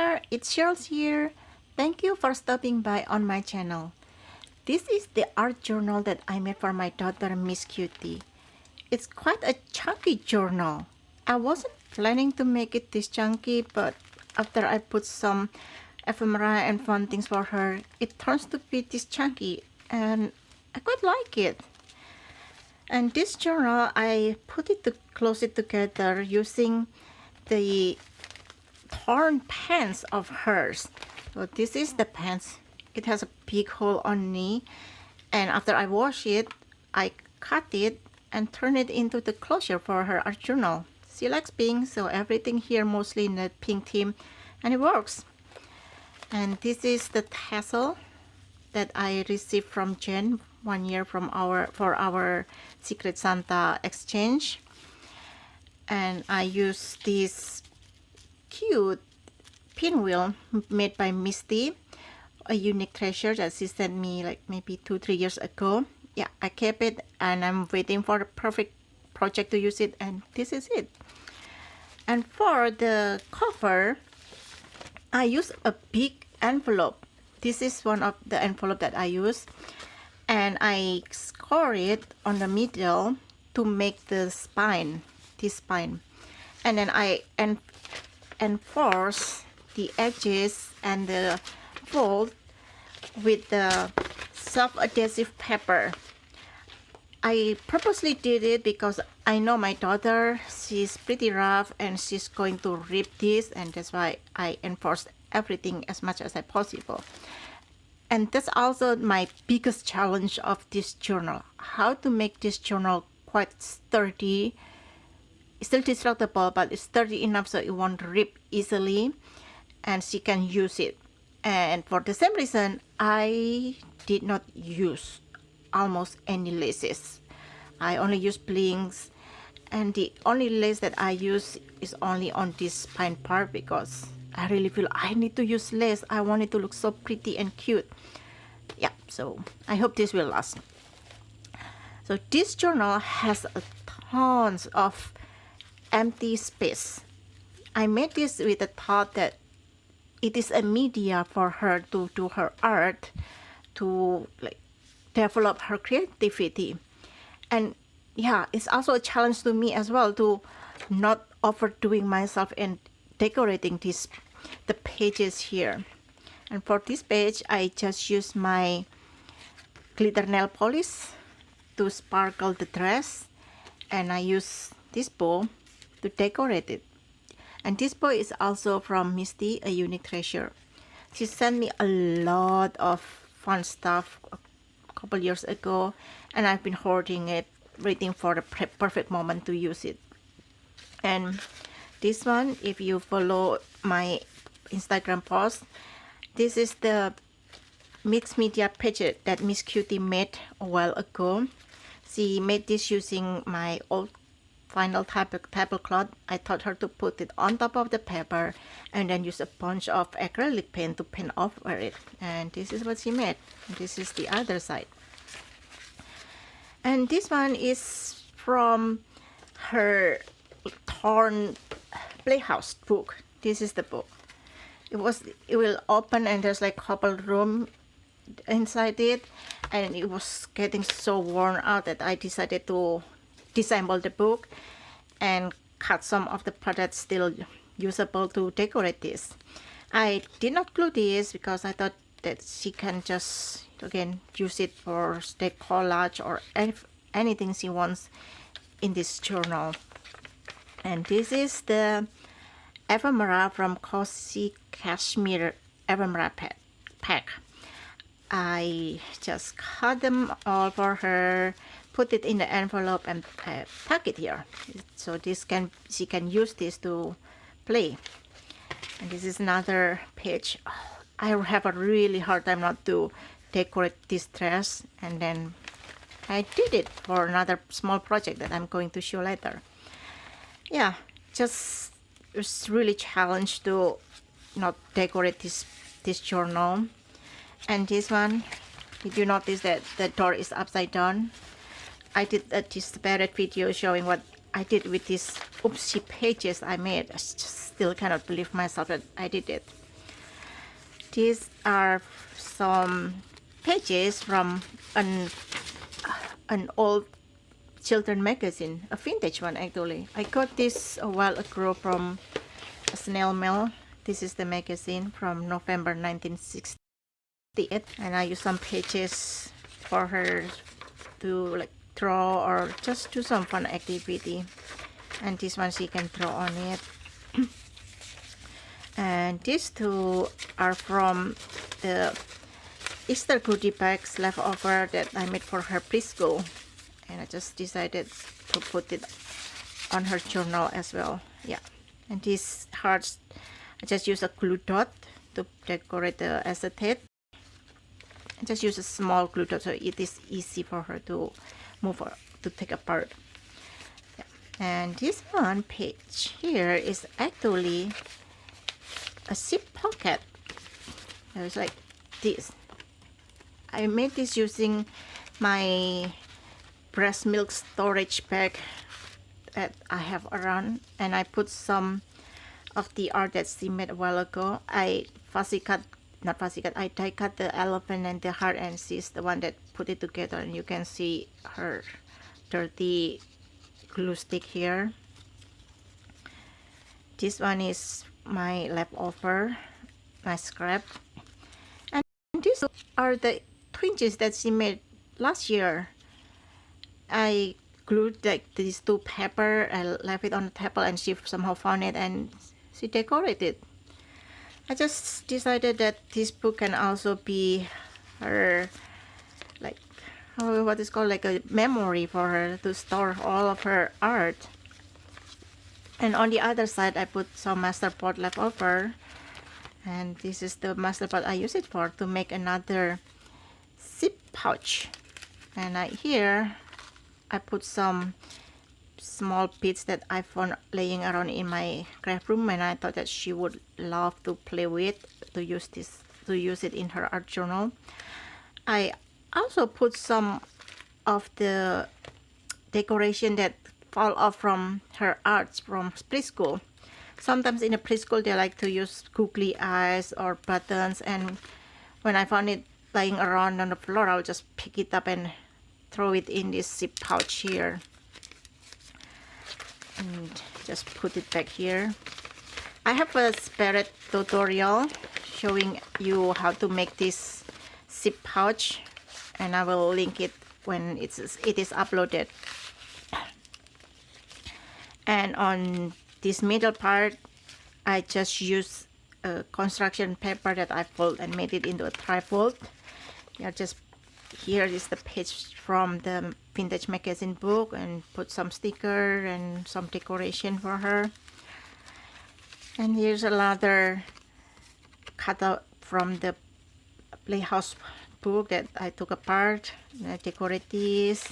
there, it's Sherls here. Thank you for stopping by on my channel. This is the art journal that I made for my daughter Miss Cutie. It's quite a chunky journal. I wasn't planning to make it this chunky, but after I put some ephemera and fun things for her, it turns to be this chunky and I quite like it. And this journal, I put it to close it together using the torn pants of hers. So this is the pants. It has a big hole on knee, and after I wash it, I cut it and turn it into the closure for her art journal. She likes pink, so everything here mostly in the pink theme, and it works. And this is the tassel that I received from Jen 1 year from for our Secret Santa exchange. And I use this cute pinwheel made by Misty, a unique treasure that she sent me like maybe 2-3 years ago. Yeah, I kept it and I'm waiting for the perfect project to use it, and this is it. And for the cover, I use a big envelope. This is one of the envelope that I use, and I score it on the middle to make the spine, this spine, and then I enforce the edges and the fold with the self-adhesive paper. I purposely did it because I know my daughter, she's pretty rough and she's going to rip this, and that's why I enforced everything as much as I possible. And that's also my biggest challenge of this journal, how to make this journal quite sturdy. It's still destructible, but it's sturdy enough so it won't rip easily and she can use it. And for the same reason, I did not use almost any laces. I only use blings, and the only lace that I use is only on this spine part because I really feel I need to use lace. I want it to look so pretty and cute. Yeah, so I hope this will last. So this journal has tons of empty space. I made this with the thought that it is a media for her to do her art, to like develop her creativity. And yeah, it's also a challenge to me as well to not overdoing myself and decorating the pages here. And for this page, I just use my glitter nail polish to sparkle the dress, and I use this bow to decorate it. And this bow is also from Misty, a unique treasure. She sent me a lot of fun stuff a couple years ago, and I've been hoarding it, waiting for the perfect moment to use it. And this one, if you follow my Instagram post, this is the mixed media page that Miss Cutie made a while ago. She made this using my old vinyl tablecloth. I taught her to put it on top of the paper and then use a bunch of acrylic paint to paint over it. And this is what she made. This is the other side. And this one is from her torn Playhouse book. This is the book. It will open and there's like couple room inside it, and it was getting so worn out that I decided to disassemble the book and cut some of the part that's still usable to decorate this. I did not glue this because I thought that she can just again use it for state collage or anything she wants in this journal. And this is the ephemera from Cozy Cashmere ephemera pack. I just cut them all for her, put it in the envelope and pack it here, so she can use this to play. And this is another page. I have a really hard time not to decorate this dress, and then I did it for another small project that I'm going to show later. Yeah, just it's really challenged to not decorate this journal. And this one, did you notice that the door is upside down? I did a disparate video showing what I did with these oopsie pages I made. I just still cannot believe myself that I did it. These are some pages from an old children magazine, a vintage one actually. I got this a while ago from a snail mail. This is the magazine from November 1968, and I use some pages for her to like draw or just do some fun activity. And this one she can draw on it. And these two are from the Easter goodie bags leftover that I made for her preschool, and I just decided to put it on her journal as well. Yeah, and these hearts, I just use a glue dot to decorate the acetate. I just use a small glue dot so it is easy for her to move or to take apart. Yeah. And this one page here is actually a zip pocket. It's like this. I made this using my breast milk storage bag that I have around, and I put some of the art that she made a while ago. I I die cut the elephant and the heart, and she's the one that put it together, and you can see her dirty glue stick here. This one is my leftover, my scrap, and these are the twinges that she made last year. I glued like these two paper, I left it on the table, and she somehow found it and she decorated. I just decided that this book can also be her, like, what is called, like a memory for her to store all of her art. And on the other side I put some masterboard left over, and this is the masterboard I use it for to make another zip pouch. And here I put some small bits that I found laying around in my craft room, and I thought that she would love to play with, to use it in her art journal. I also put some of the decoration that fall off from her arts from preschool. Sometimes in a preschool they like to use googly eyes or buttons, and when I found it lying around on the floor, I'll just pick it up and throw it in this zip pouch here and just put it back here. I have a separate tutorial showing you how to make this zip pouch, and I will link it when it is uploaded. And on this middle part, I just use a construction paper that I fold and made it into a trifold. Yeah, just here is the page from the vintage magazine book, and put some sticker and some decoration for her. And here's another cutout from the Playhouse book that I took apart, and I decorate this.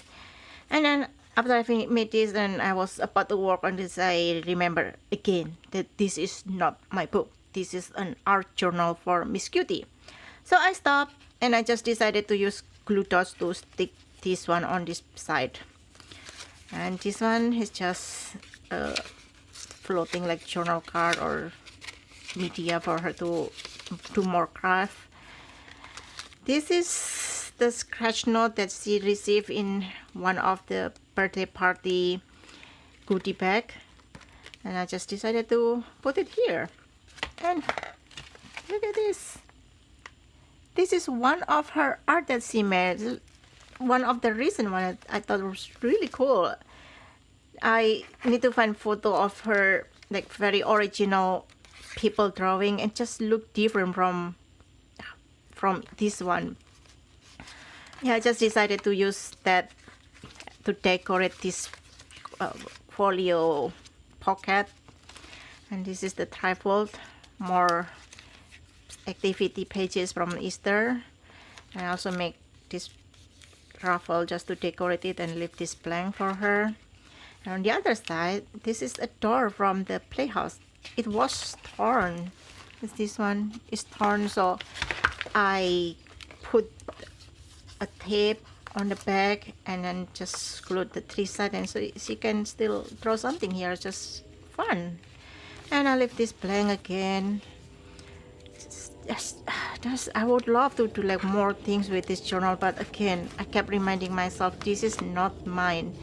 And then after I made this and I was about to work on this, I remember again that this is not my book. This is an art journal for Miss Cutie. So I stopped and I just decided to use glue dots to stick this one on this side. And this one is just floating like journal card or media for her to do more craft. This is the scratch note that she received in one of the birthday party goodie bag, and I just decided to put it here. And look at this. This is one of her art that she made. One of the reason why I thought it was really cool. I need to find photo of her, like very original people drawing, and just look different from this one. Yeah, I just decided to use that to decorate this folio pocket. And this is the trifold, more activity pages from Easter. I also make this ruffle just to decorate it and leave this blank for her. And on the other side, this is a door from the Playhouse. It was torn. This one is torn, so I put a tape on the back and then just glued the three sides, and so she can still draw something here, just fun. And I leave this blank again. Just I would love to do like more things with this journal, but again, I kept reminding myself this is not mine.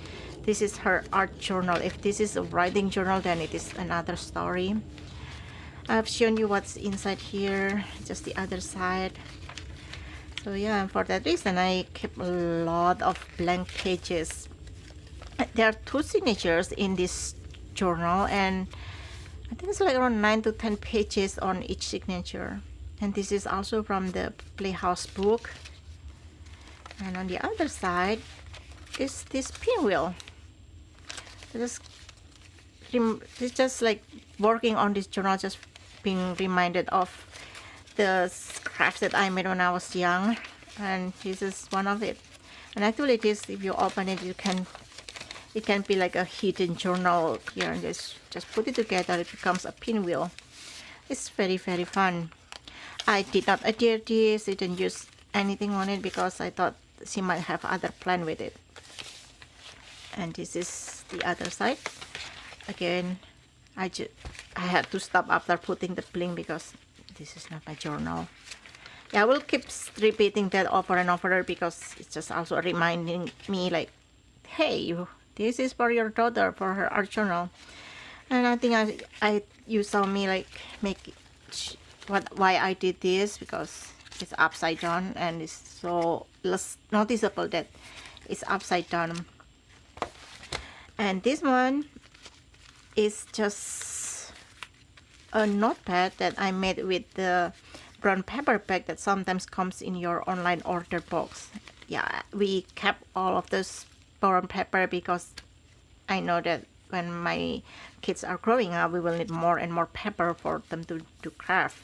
This is her art journal. If this is a writing journal, then it is another story. I've shown you what's inside here, just the other side. So yeah, and for that reason, I kept a lot of blank pages. There are 2 signatures in this journal, and I think it's like around 9 to 10 pages on each signature. And this is also from the Playhouse book. And on the other side is this pinwheel. This just like working on this journal, just being reminded of the crafts that I made when I was young, and this is one of it. And actually, this, if you open it, it can be like a hidden journal here, and just put it together, it becomes a pinwheel. It's very, very fun. I did not adhere this, didn't use anything on it because I thought she might have other plan with it. And this is the other side. Again, I had to stop after putting the bling because this is not my journal. Yeah, I will keep repeating that over and over because it's just also reminding me like, hey, this is for your daughter, for her art journal. And I think you saw me like make why I did this, because it's upside down and it's so less noticeable that it's upside down. And this one is just a notepad that I made with the brown paper bag that sometimes comes in your online order box. Yeah, we kept all of this brown paper because I know that when my kids are growing up, we will need more and more paper for them to craft.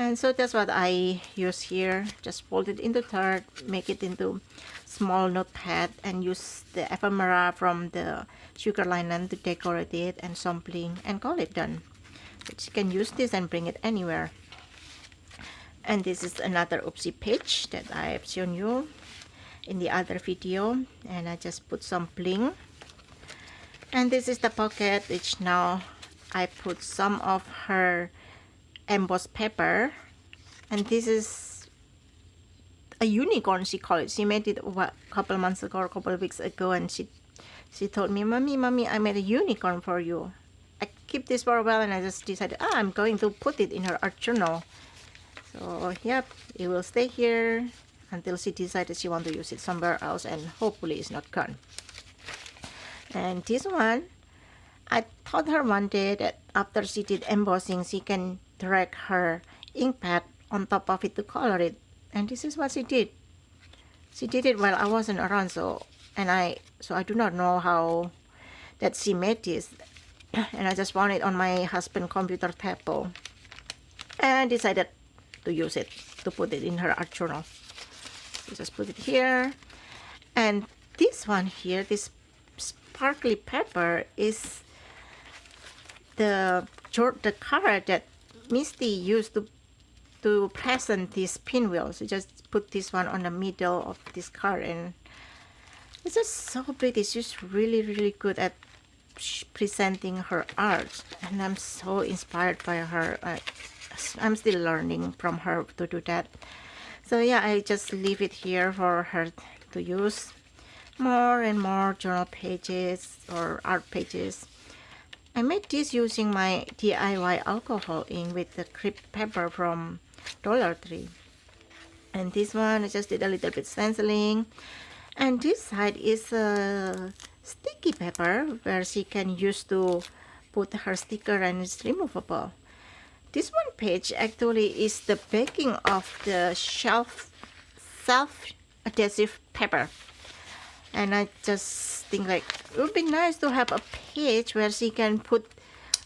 And so that's what I use here. Just fold it into third, make it into small notepad, and use the ephemera from the sugar linen to decorate it and some bling, and call it done. But you can use this and bring it anywhere. And this is another oopsie page that I have shown you in the other video, and I just put some bling. And this is the pocket, which now I put some of her embossed paper, and this is a unicorn, she called it. She made it a couple months ago or a couple of weeks ago, and she told me, mommy, I made a unicorn for you. I keep this for a while, and I just decided I'm going to put it in her art journal. So yep, it will stay here until she decided she wants to use it somewhere else, and hopefully it's not gone. And this one, I taught her one day that after she did embossing, she can drag her ink pad on top of it to color it. And this is what she did. She did it while I wasn't around, so I do not know how that she made this. And I just found it on my husband's computer table and decided to use it, to put it in her art journal. So just put it here. And this one here, this sparkly pepper, is the card that Misty used to present this pinwheel. So just put this one on the middle of this card, and it's just so pretty. She's really, really good at presenting her art, and I'm so inspired by her. I'm still learning from her to do that. So yeah, I just leave it here for her to use. More and more journal pages or art pages. I made this using my DIY alcohol ink with the crepe paper from Dollar Tree. And this one I just did a little bit stenciling. And this side is a sticky paper where she can use to put her sticker, and it's removable. This one page actually is the backing of the self-adhesive paper. And I just think like it would be nice to have a page where she can put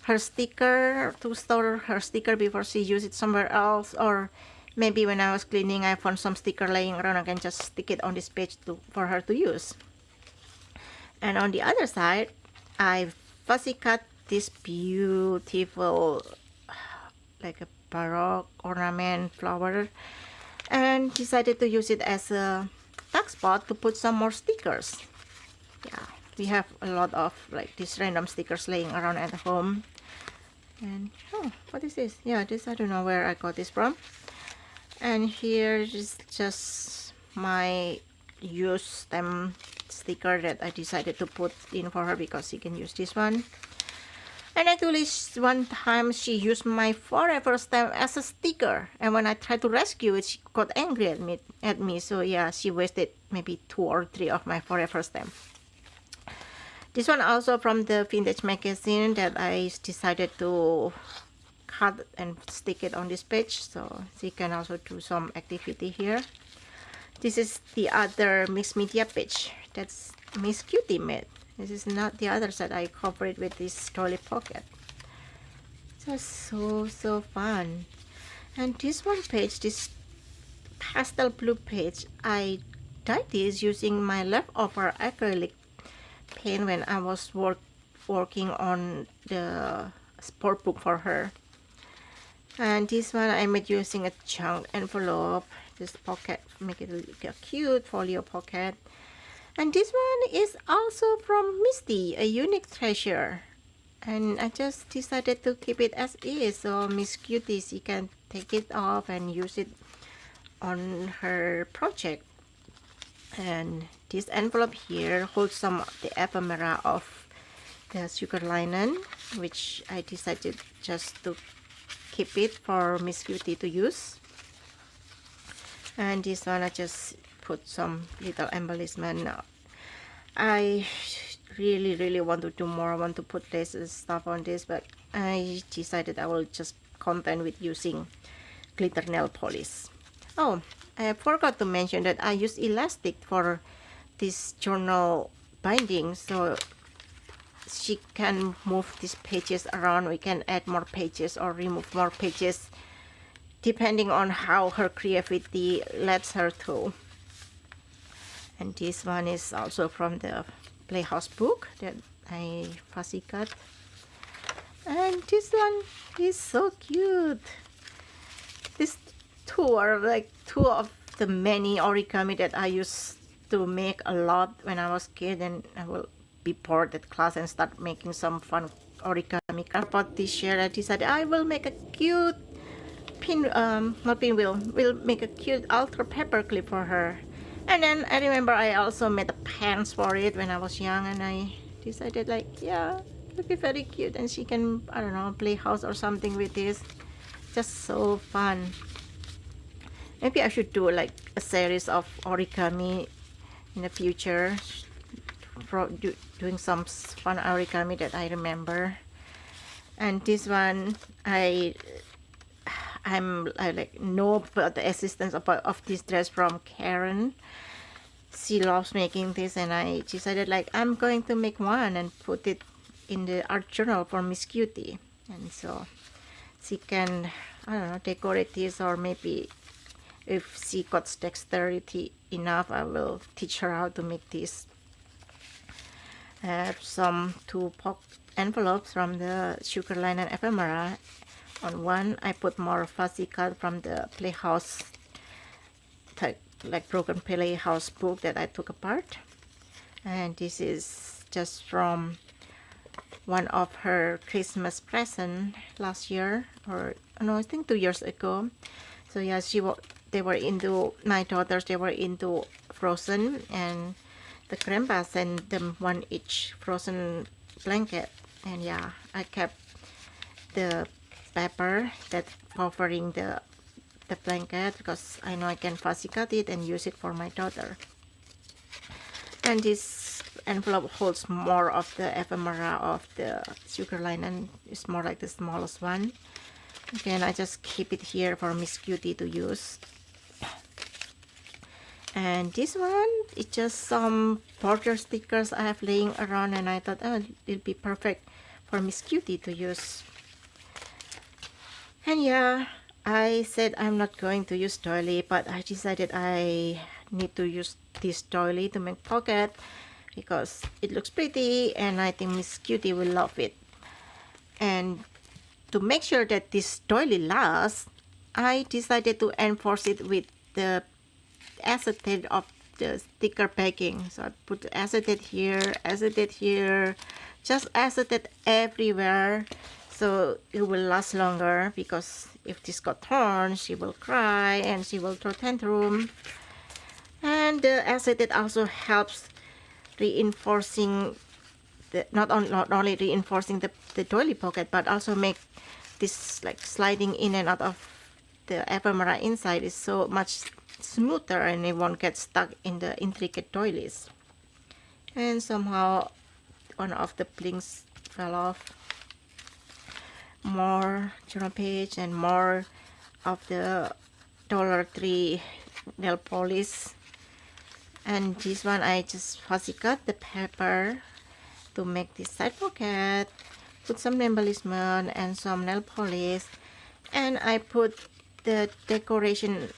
her sticker, to store her sticker before she uses it somewhere else. Or maybe when I was cleaning, I found some sticker laying around, I can just stick it on this page for her to use. And on the other side, I fussy cut this beautiful, like a baroque ornament flower, and decided to use it as a tuck spot to put some more stickers. Yeah, we have a lot of like these random stickers laying around at home. And oh, what is this? Yeah, this, I don't know where I got this from. And here is just my used stem sticker that I decided to put in for her because she can use this one. And actually one time she used my forever stem as a sticker, and when I tried to rescue it, she got angry at me. So yeah, she wasted maybe 2 or 3 of my forever stem. This one also from the vintage magazine that I decided to cut and stick it on this page, so she can also do some activity here. This is the other mixed media page that's Miss Cutie made. This is not the other side. I cover it with this toilet pocket. Just so fun. And this one page, this pastel blue page, I dyed this using my leftover acrylic paint when I was working on the sport book for her. And this one I made using a junk envelope, this pocket, make it a cute folio pocket. And this one is also from Misty, a unique treasure. And I just decided to keep it as is, so Miss Cutie, she can take it off and use it on her project. And this envelope here holds some of the ephemera of the sugar linen, which I decided just to keep it for Miss Cutie to use. And this one I just put some little embellishment. I really want to do more. I want to put less stuff on this, but I decided I will just content with using glitter nail polish. Oh, I forgot to mention that I use elastic for this journal binding, so she can move these pages around. We can add more pages or remove more pages depending on how her creativity lets her to. And this one is also from the Playhouse book that I fussy cut. And this one is so cute. These two are like 2 of the many origami that I used to make a lot when I was a kid, and I will be bored at class and start making some fun origami. About this year I decided I will make a cute will make a cute altar paper clip for her. And then I remember I also made a pants for it when I was young, and I decided like, yeah, it would be very cute, and she can, I don't know, play house or something with this. Just so fun. Maybe I should do like a series of origami in the future, doing some fun origami that I remember. And this one I like know about the existence of this dress from Karen. She loves making this, and I decided like I'm going to make one and put it in the art journal for Miss Cutie, and so she can, I don't know, decorate this, or maybe if she got dexterity enough, I will teach her how to make this. I have some 2 envelopes from the sugar linen ephemera. On one I put more fussy cut from the Playhouse, like broken Playhouse book that I took apart. And this is just from one of her Christmas present last year, or no, I think 2 years ago. So yeah, my daughters, they were into Frozen, and the grandpa sent them 1 each Frozen blanket. And yeah, I kept the paper that covering the blanket because I know I can fussy cut it and use it for my daughter. And this envelope holds more of the ephemera of the sugar linen. It's more like the smallest one. Again, I just keep it here for Miss Cutie to use. And this one is just some border stickers I have laying around, and I thought, oh, it'll be perfect for Miss Cutie to use. And yeah, I said I'm not going to use doily, but I decided I need to use this doily to make pocket because it looks pretty, and I think Miss Cutie will love it. And to make sure that this doily lasts, I decided to enforce it with the acetate of the sticker backing. So I put acetate here, just acetate everywhere, so it will last longer because if this got torn, she will cry and she will throw tantrum. And the acetate also helps reinforcing not only reinforcing the doily pocket, but also make this like sliding in and out of the ephemera inside is so much smoother and it won't get stuck in the intricate doilies. And somehow one of the blinks fell off. More journal page and more of the Dollar Tree nail polish. And this one I just fussy cut the paper to make this side pocket, put some embellishment and some nail polish, and I put the decoration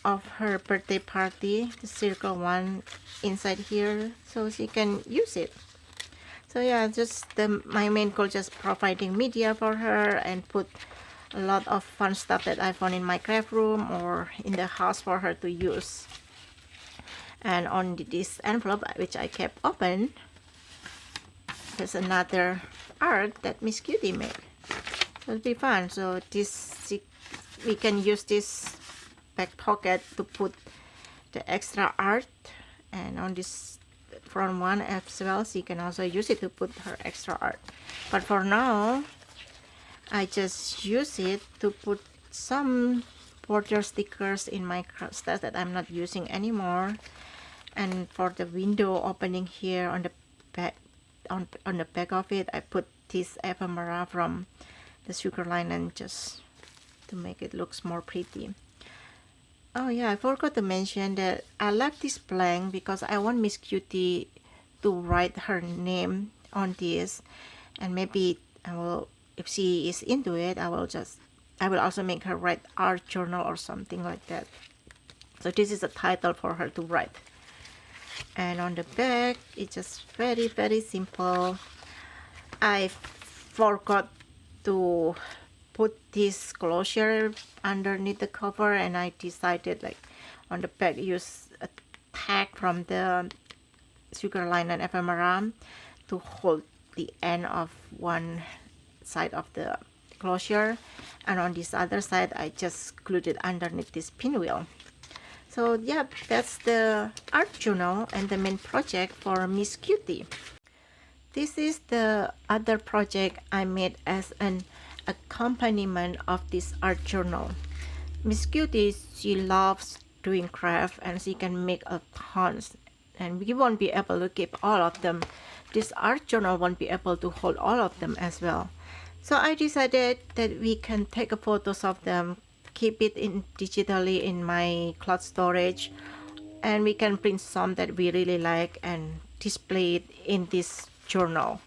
of her birthday party, the circle one, inside here so she can use it. So yeah, just my main goal, just providing media for her and put a lot of fun stuff that I found in my craft room or in the house for her to use. And on this envelope, which I kept open, there's another art that Miss Cutie made. So it'll be fun. So this, we can use this back pocket to put the extra art, and on this front one as well, so you can also use it to put her extra art. But for now, I just use it to put some border stickers in my stash that I'm not using anymore. And for the window opening here on the back, on the back of it, I put this ephemera from the sugar line, and just to make it looks more pretty. Oh yeah, I forgot to mention that I left this blank because I want Miss Cutie to write her name on this, and maybe I will, if she is into it, I will also make her write art journal or something like that. So this is a title for her to write. And on the back, it's just very, very simple. I forgot to put this closure underneath the cover, and I decided, like, on the back, use a tag from the sugar line and ephemera to hold the end of one side of the closure, and on this other side I just glued it underneath this pinwheel. So yeah, that's the art journal and the main project for Miss Cutie. This is the other project I made as an accompaniment of this art journal. Miss Cutie, she loves doing craft and she can make a tons, and we won't be able to keep all of them. This art journal won't be able to hold all of them as well. So I decided that we can take a photos of them, keep it in digitally in my cloud storage, and we can print some that we really like and display it in this journal.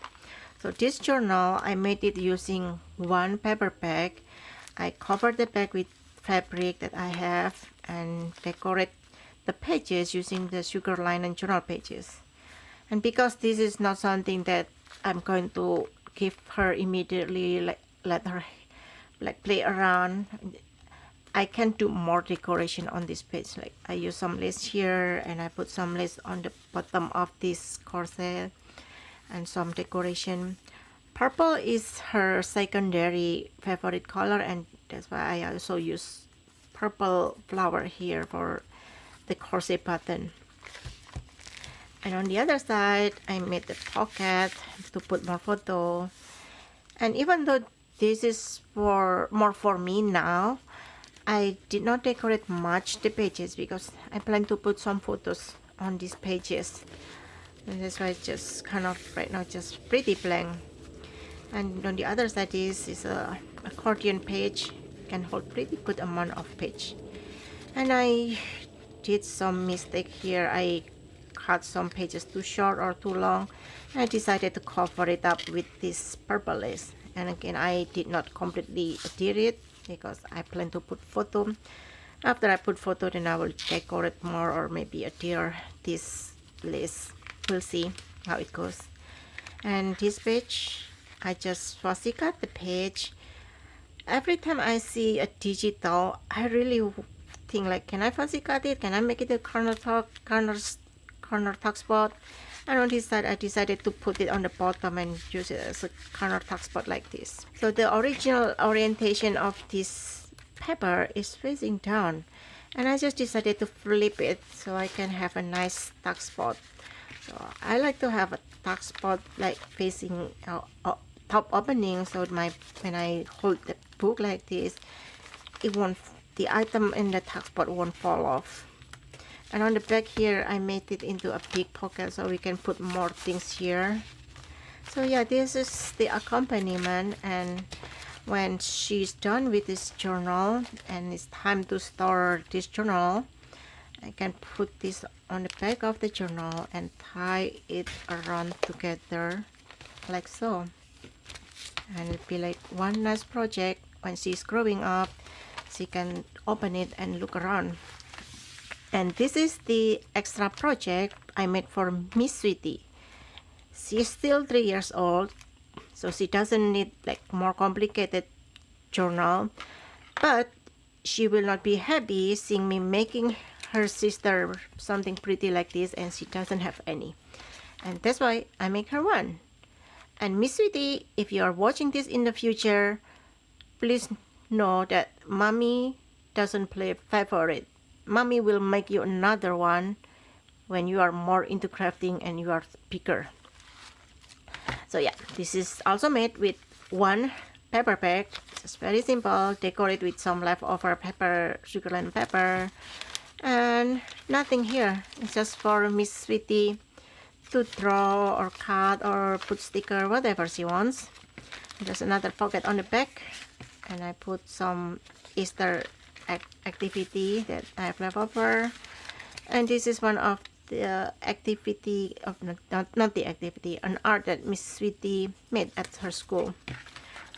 So this journal, I made it using one paper bag. I covered the bag with fabric that I have and decorate the pages using the sugar line and journal pages. And because this is not something that I'm going to give her immediately, like let her like play around, I can do more decoration on this page. Like I use some lace here, and I put some lace on the bottom of this corset and some decoration. Purple is her secondary favorite color, and that's why I also use purple flower here for the corset button. And on the other side, I made the pocket to put more photo. And even though this is more for me now, I did not decorate much the pages because I plan to put some photos on these pages. And that's why it's just kind of right now just pretty blank. And on the other side is a accordion page, can hold pretty good amount of page. And I did some mistake here. I cut some pages too short or too long. I decided to cover it up with this purple lace. And again, I did not completely adhere it because I plan to put photo. After I put photo, then I will decorate more or maybe adhere this lace. We'll see how it goes. And this page, I just fussy cut the page. Every time I see a digital, I really think like, can I fussy cut it? Can I make it a corner tuck spot? And on this side, I decided to put it on the bottom and use it as a corner tuck spot like this. So the original orientation of this paper is facing down, and I just decided to flip it so I can have a nice tuck spot. So I like to have a tuck spot like facing top opening, so when I hold the book like this, the item in the tuck spot won't fall off. And on the back here, I made it into a big pocket so we can put more things here. So yeah, this is the accompaniment, and when she's done with this journal and it's time to store this journal, I can put this on the back of the journal and tie it around together like so. And it'll be like one nice project. When she's growing up, she can open it and look around. And this is the extra project I made for Miss Cutie. She's still 3 years old, so she doesn't need like more complicated journal, but she will not be happy seeing me making her sister something pretty like this, and she doesn't have any. And that's why I make her one. And Miss Cutie, if you are watching this in the future, please know that mommy doesn't play favorite. Mommy will make you another one when you are more into crafting and you are bigger. So yeah, this is also made with one paper bag. It's very simple. Decorate with some leftover pepper, sugarland pepper, and nothing here. It's just for Miss Cutie to draw or cut or put sticker, whatever she wants. There's another pocket on the back, and I put some Easter activity that I have left over. And this is one of the activity of not the activity, an art that Miss Cutie made at her school.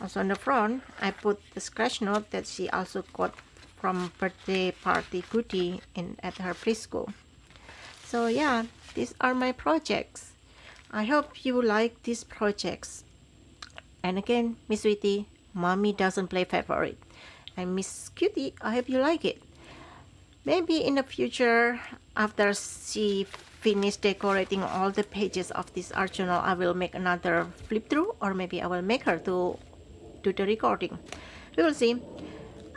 Also on the front, I put the scratch note that she also got from birthday party goodie at her preschool. So yeah, these are my projects. I hope you like these projects. And again, Miss Cutie, mommy doesn't play favorite. And Miss Cutie, I hope you like it. Maybe in the future, after she finished decorating all the pages of this art journal, I will make another flip through, or maybe I will make her to do the recording. We will see.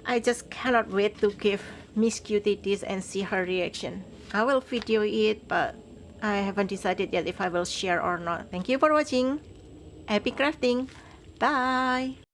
I just cannot wait to give Miss Cutie this and see her reaction. I will video it, but I haven't decided yet if I will share or not. Thank you for watching. Happy crafting. Bye.